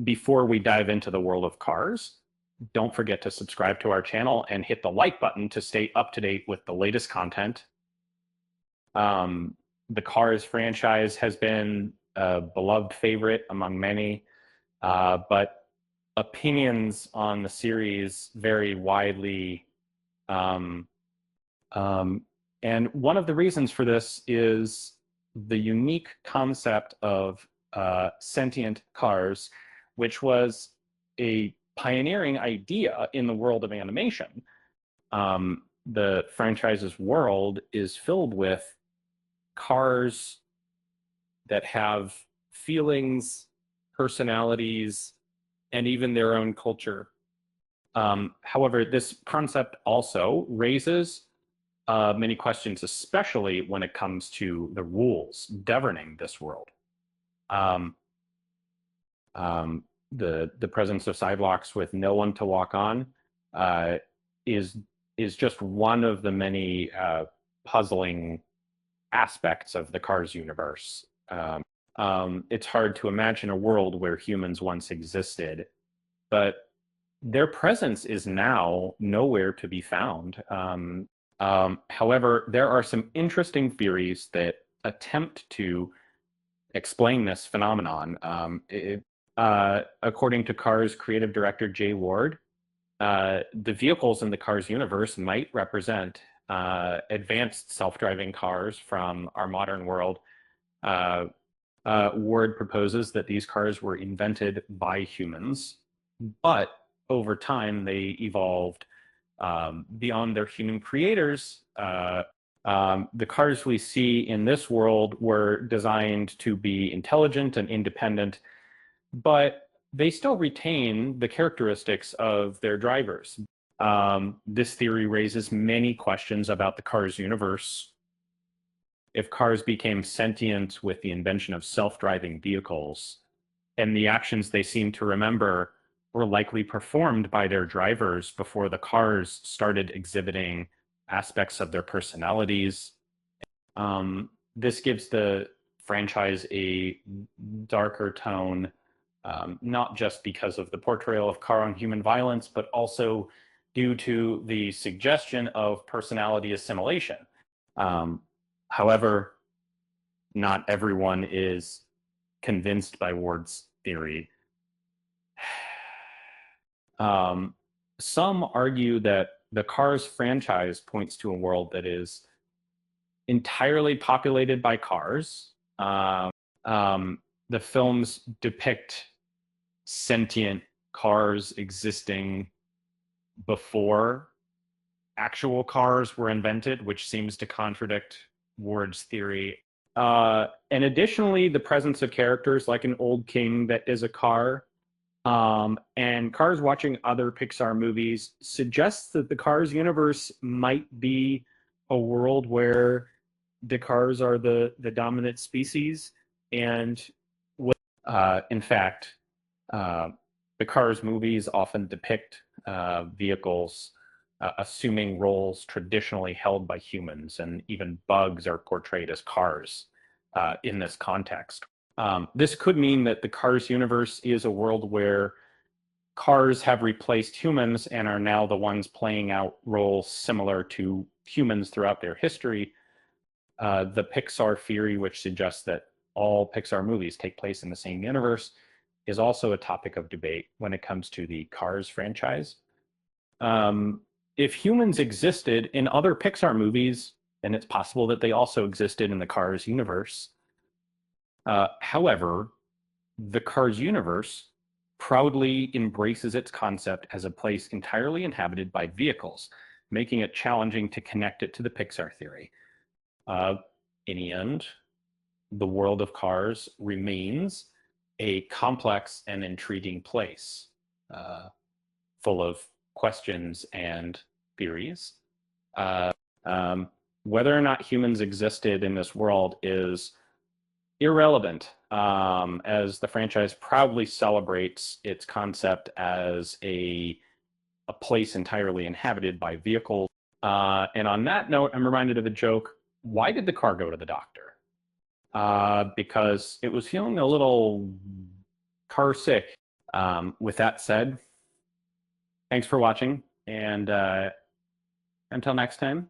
Before we dive into the world of cars, don't forget to subscribe to our channel and hit the like button to stay up to date with the latest content. Um, the Cars franchise has been a beloved favorite among many, but opinions on the series vary widely. Um, um, and one of the reasons for this is the unique concept of sentient cars, which was a pioneering idea in the world of animation. The franchise's world is filled with cars that have feelings, personalities, and even their own culture. However, this concept also raises many questions, especially when it comes to the rules governing this world. Um, um, the presence of sidewalks with no one to walk on uh, is is just one of the many puzzling aspects of the Cars universe. It's hard to imagine a world where humans once existed, but their presence is now nowhere to be found. However, there are some interesting theories that attempt to explain this phenomenon. According to Cars creative director Jay Ward, the vehicles in the Cars universe might represent advanced self-driving cars from our modern world. Uh, Ward proposes that these cars were invented by humans, but over time they evolved beyond their human creators. The cars we see in this world were designed to be intelligent and independent, but they still retain the characteristics of their drivers. This theory raises many questions about the Cars universe. If cars became sentient with the invention of self-driving vehicles, and the actions they seem to remember were likely performed by their drivers before the cars started exhibiting aspects of their personalities. This gives the franchise a darker tone, not just because of the portrayal of car on human violence, but also due to the suggestion of personality assimilation. Um, However, not everyone is convinced by Ward's theory. Um, some argue that the Cars franchise points to a world that is entirely populated by cars. The films depict sentient cars existing before actual cars were invented, which seems to contradict Ward's theory. And additionally, the presence of characters like an old king that is a car, and Cars watching other Pixar movies suggests that the Cars universe might be a world where the cars are the dominant species. And in fact, uh, the Cars movies often depict vehicles assuming roles traditionally held by humans, and even bugs are portrayed as cars in this context. This could mean that the Cars universe is a world where cars have replaced humans and are now the ones playing out roles similar to humans throughout their history. The Pixar theory, which suggests that all Pixar movies take place in the same universe, is also a topic of debate when it comes to the Cars franchise. Um, if humans existed in other Pixar movies, then it's possible that they also existed in the Cars universe. However, the Cars universe proudly embraces its concept as a place entirely inhabited by vehicles, making it challenging to connect it to the Pixar theory. Uh, in the end, the world of Cars remains a complex and intriguing place, full of questions and theories. Uh, um, Whether or not humans existed in this world is irrelevant, as the franchise proudly celebrates its concept as a place entirely inhabited by vehicles. And on that note, I'm reminded of a joke. Why did the car go to the doctor? Because it was feeling a little car sick. With that said, thanks for watching, and until next time,